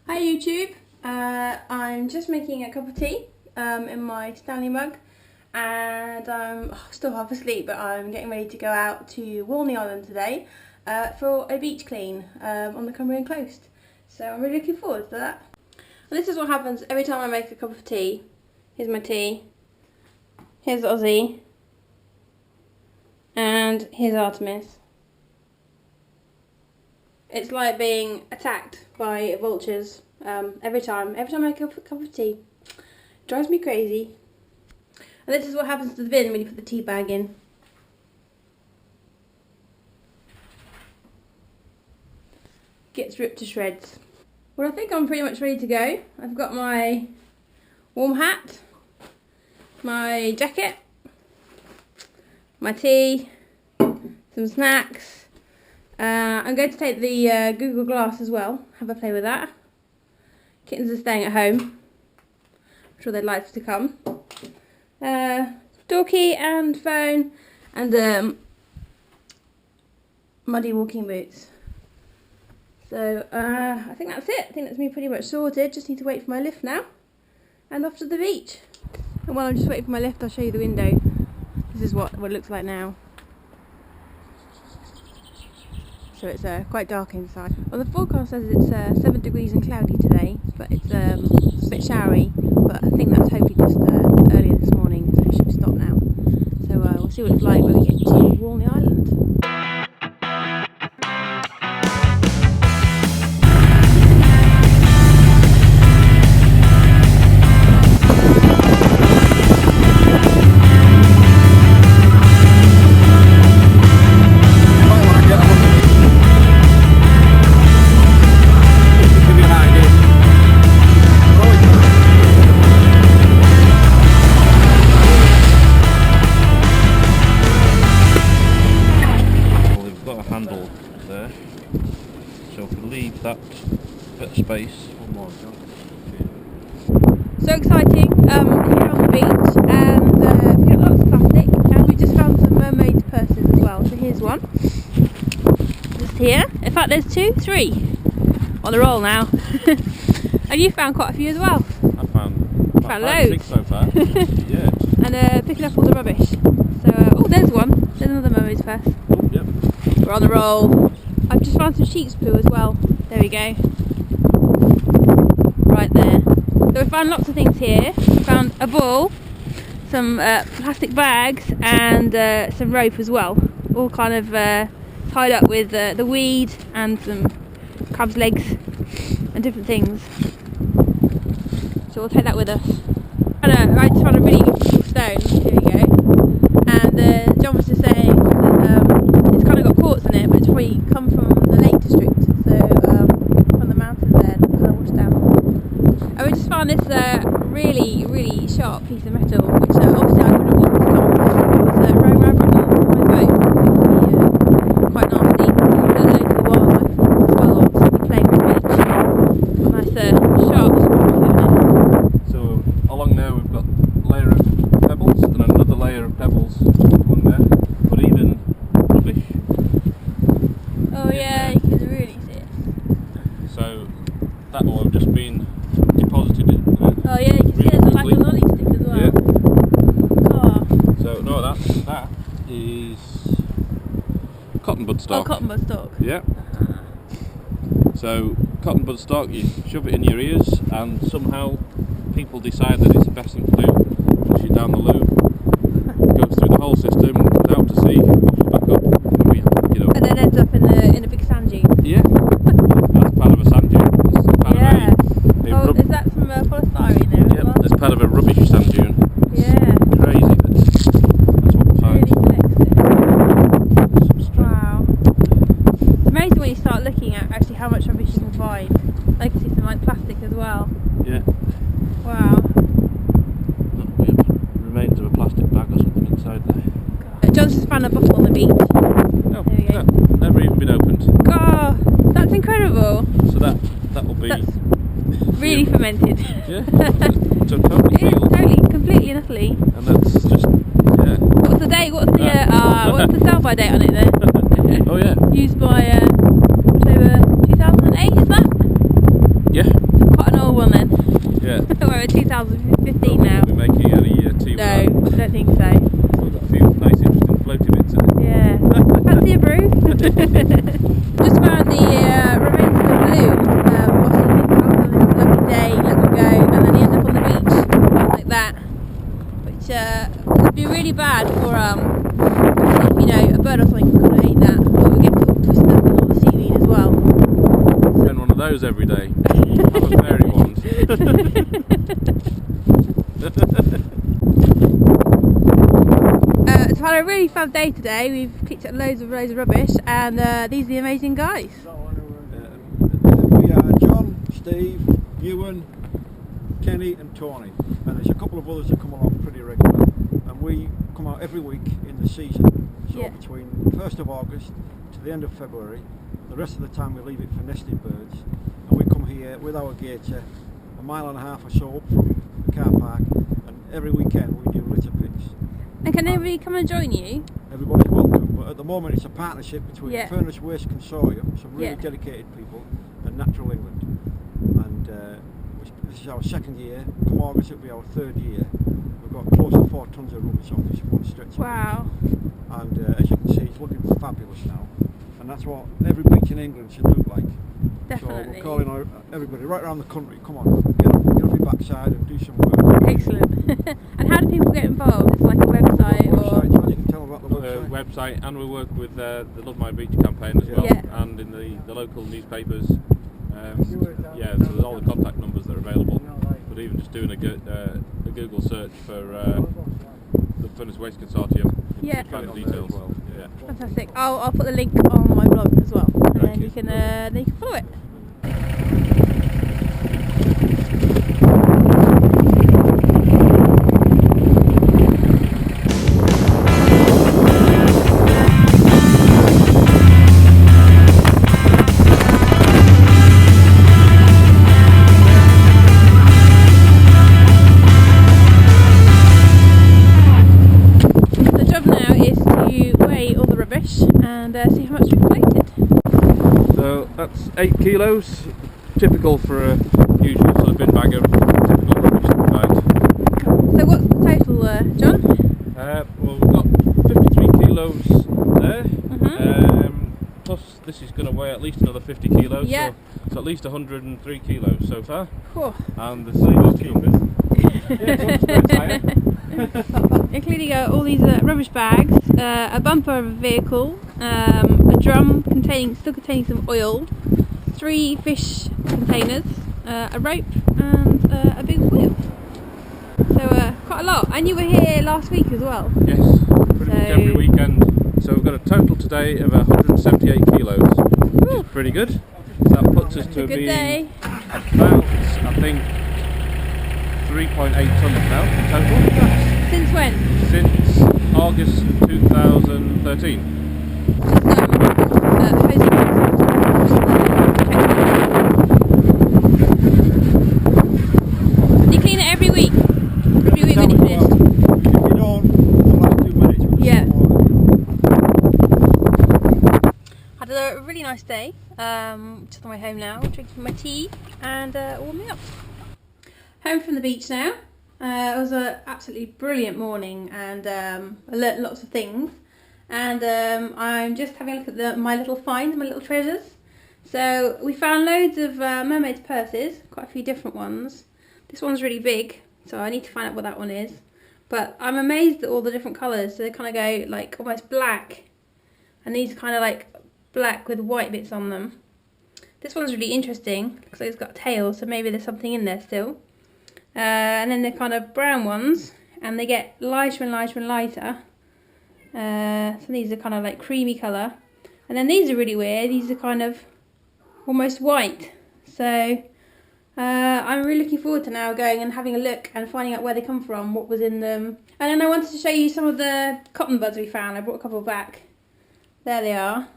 Hi YouTube, I'm just making a cup of tea in my Stanley mug, and I'm still half asleep, but I'm getting ready to go out to Walney Island today for a beach clean on the Cumbrian coast. So I'm really looking forward to that. And this is what happens every time I make a cup of tea. Here's my tea, here's Ozzy, and here's Artemis. It's like being attacked by vultures every time I make a cup of tea. It drives me crazy. And this is what happens to the bin when you put the tea bag in. Gets ripped to shreds. Well, I think I'm pretty much ready to go. I've got my warm hat, my jacket, my tea, some snacks. I'm going to take the Google Glass as well, have a play with that. Kittens are staying at home. I'm sure they'd like to come. Door key and phone and muddy walking boots. So I think that's it. I think that's me pretty much sorted. Just need to wait for my lift now and off to the beach. And while I'm just waiting for my lift, I'll show you the window. This is what it looks like now. So it's quite dark inside. Well, the forecast says it's 7 degrees and cloudy today, but it's a bit showery. But I think that's hopefully just earlier this morning, so it should stop now. So we'll see what it's like when we get to Walney Island. Handle there, so if we leave that bit of space. So exciting! We're here on the beach, and we've got lots of plastic, and we just found some mermaid purses as well. So here's one, just here. In fact, there's three on the roll now. And you found quite a few as well. I found loads. 6 so far. Yeah. And picking up all the rubbish. So oh, there's one. There's another mermaid's purse. Oh, yep. We're on the roll. I've just found some sheep's poo as well. There we go. Right there. So we found lots of things here. We found a ball, some plastic bags, and some rope as well. All kind of tied up with the weed and some crab's legs and different things. So we'll take that with us. I just found a really good stone. Here we go. And John was just saying that it's kind of got quartz in it, but it's probably come from the Lake District, so from the mountains there, and kind of washed down. And we just found this really sharp piece of metal, which obviously I wouldn't want to come if I was rowing around on my boat. It would be quite nasty. It would alert the wildlife as well, obviously playing on the beach. Nice sharp spot in it. So along there we've got a layer of pebbles and another layer of pebbles along there, but even rubbish. Oh yeah, you can really see it. So that will have just been deposited in there. Oh yeah, you can see there's like a lolly stick as well. Yeah. Oh. So no, that is cotton bud stalk. Oh, cotton bud stalk. Yeah. So cotton bud stalk, you shove it in your ears, and somehow people decide that it's the best thing to do. Push it down the loop, goes through the whole system, goes out to sea, back up, and we have to pick it up. And then ends up in a big sand dune. Yeah. That's part of a sand dune. That's part Yeah. of Oh, is that some polystyrene there as well? That's part of a rubbish sand dune. Yeah. Crazy. That's what we find. Really connects it. Some string. Wow. It's amazing when you start looking at actually how much rubbish you can find. I can see some like plastic as well. Yeah. Wow. We have remains of a plastic bag or something inside there. John's just found a bottle on the beach. Oh, There we go. no, never even been opened. God, that's incredible. So that will be That's really fermented. yeah. So totally It is sealed. totally, completely and utterly. And that's just yeah. What's the date? What's the sell-by date on it then? Oh yeah. Used by October 2008, is that? Yeah. 2015 now. We'll be making any tea No, with I don't think so. that. We've got a few nice interesting floaty bits in it. Yeah. Fancy a brew? Just found the remains of a balloon. Obviously, people have a lovely day, let them go, and then they end up on the beach like that, which would be really bad for if, you know, a bird or something could kind of eat that, or we get twisted up in all the seaweed as well. Spend one of those every day. Have a fairy wand. So I've had a really fun day today. We've picked up loads of rubbish, and these are the amazing guys. We are John, Steve, Ewan, Kenny and Tony, and there's a couple of others that come along pretty regular, and we come out every week in the season, so Yeah. between 1st of August to the end of February. The rest of the time we leave it for nesting birds, and we come here with our gator 1.5 miles or so up from the car park, and every weekend we do litter picks. And can anybody come and join you? Everybody's welcome, but at the moment it's a partnership between Yeah. Furnace Waste Consortium, some really Yeah. dedicated people, and Natural England. And this is our second year. Come August it'll be our third year. We've got close to 4 tons of rubbish on this one stretch of Wow. beach. And as you can see, it's looking fabulous now. And that's what every beach in England should look like. So Definitely. we're calling everybody right around the country, come on, get off your backside and do some work. Excellent. And how do people get involved? It's like a website or... Website, John, you can tell them about the website. Website, and we work with the Love My Beach campaign as well, Yeah. and in the local newspapers. Yeah, so there's all the contact numbers that are available. But even just doing a Google search for the Furnace Waste Consortium, you Yeah. can find the details. Yeah. Fantastic. I'll put the link on my blog as well, and then you can follow it. The job now is to weigh all the rubbish and see how much we've collected. So that's 8 kilos, typical for a usual sort of bin bagger, typical rubbish that we find. So what's the total, John? Well, we've got 53 kilos there, Mhm. plus this is going to weigh at least another 50 kilos, Yeah. so at least 103 kilos so far. Whew. And the same numbers. Including all these rubbish bags, a bumper of a vehicle, a drum still containing some oil, 3 fish containers, a rope, and a big wheel. So quite a lot. And you were here last week as well. Yes, pretty much every weekend. So we've got a total today of 178 kilos, which is pretty good. So that puts us to a good being day. about, I think, 3.8 tonnes now in total. Since when? Since August 2013. You clean it every week? Every week when you finish? If you don't, the last 2 minutes with Yeah. some water. Had a really nice day. Just on my way home now, drinking my tea and warming up. Home from the beach now. It was an absolutely brilliant morning, and I learnt lots of things. And I'm just having a look at my little finds, my little treasures. So we found loads of mermaid's purses, quite a few different ones. This one's really big, so I need to find out what that one is. But I'm amazed at all the different colours. So they kind of go like almost black, and these kind of like black with white bits on them. This one's really interesting because it's got a tail, so maybe there's something in there still. And then the kind of brown ones, and they get lighter and lighter and lighter. So these are kind of like creamy colour. And then these are really weird. These are kind of almost white. So I'm really looking forward to now going and having a look and finding out where they come from, what was in them. And then I wanted to show you some of the cotton buds we found. I brought a couple back. There they are.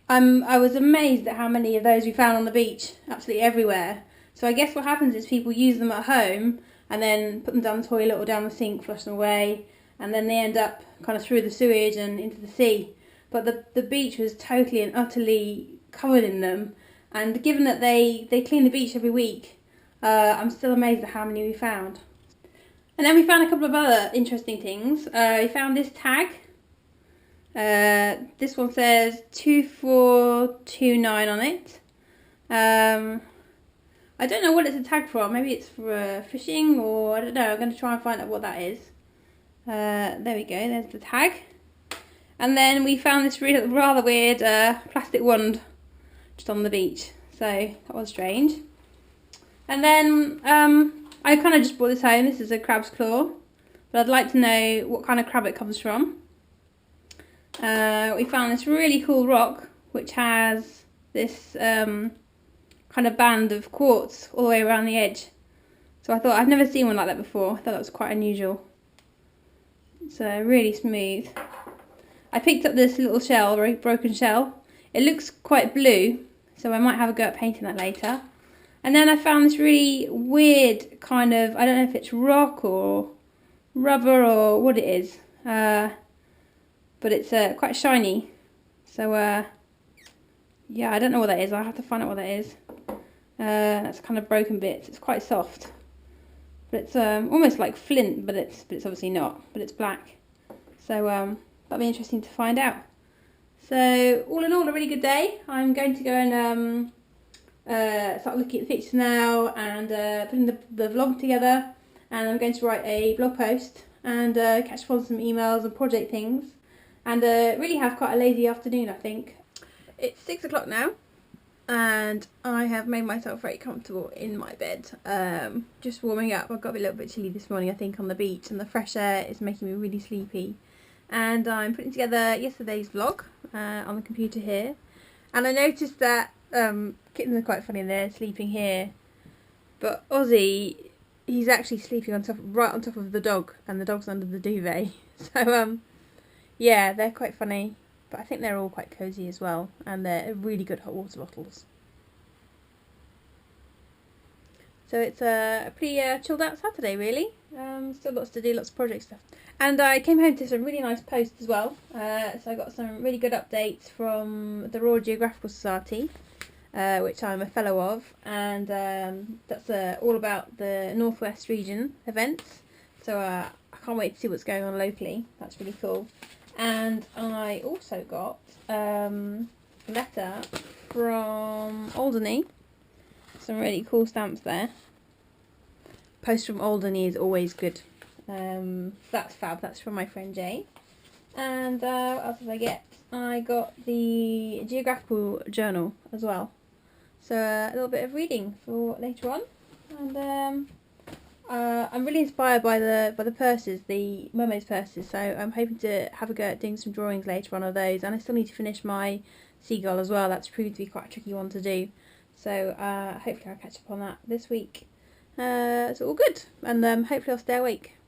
I was amazed at how many of those we found on the beach, absolutely everywhere. So I guess what happens is people use them at home and then put them down the toilet or down the sink, flush them away, and then they end up kind of through the sewage and into the sea. But the beach was totally and utterly covered in them, and given that they clean the beach every week, I'm still amazed at how many we found. And then we found a couple of other interesting things. We found this tag. This one says 2429 on it. I don't know what it's a tag for. Maybe it's for fishing, or I don't know. I'm going to try and find out what that is. There we go. There's the tag. And then we found this rather weird plastic wand just on the beach. So that was strange. And then I kind of just brought this home. This is a crab's claw. But I'd like to know what kind of crab it comes from. We found this really cool rock which has this kind of band of quartz all the way around the edge. So I thought, I've never seen one like that before. I thought that was quite unusual. It's really smooth. I picked up this little shell, very broken shell. It looks quite blue, so I might have a go at painting that later. And then I found this really weird kind of, I don't know if it's rock or rubber or what it is. But it's quite shiny. So yeah, I don't know what that is. I'll have to find out what that is. That's kind of broken bits. It's quite soft. But it's almost like flint, but it's obviously not. But it's black. So that'll be interesting to find out. So all in all, a really good day. I'm going to go and start looking at the pictures now and putting the vlog together. And I'm going to write a blog post and catch up on some emails and project things. And really have quite a lazy afternoon, I think. It's 6 o'clock now. And I have made myself very comfortable in my bed, just warming up. I got a little bit chilly this morning, I think, on the beach, and the fresh air is making me really sleepy. And I'm putting together yesterday's vlog on the computer here, and I noticed that kittens are quite funny. They're sleeping here, but Ozzy, he's actually sleeping right on top of the dog, and the dog's under the duvet. So yeah, they're quite funny. But I think they're all quite cosy as well, and they're really good hot water bottles. So it's a pretty chilled out Saturday, really. Still lots to do, lots of project stuff. And I came home to some really nice posts as well. So I got some really good updates from the Royal Geographical Society, which I'm a fellow of, and that's all about the Northwest region events. So I can't wait to see what's going on locally. That's really cool. And I also got a letter from Alderney. Some really cool stamps there. Post from Alderney is always good. That's fab. That's from my friend Jay. And what else did I get? I got the Geographical Journal as well. So a little bit of reading for later on. And I'm really inspired by the purses, the mermaid's purses, so I'm hoping to have a go at doing some drawings later on of those, and I still need to finish my seagull as well. That's proved to be quite a tricky one to do, so hopefully I'll catch up on that this week. So all good, and hopefully I'll stay awake.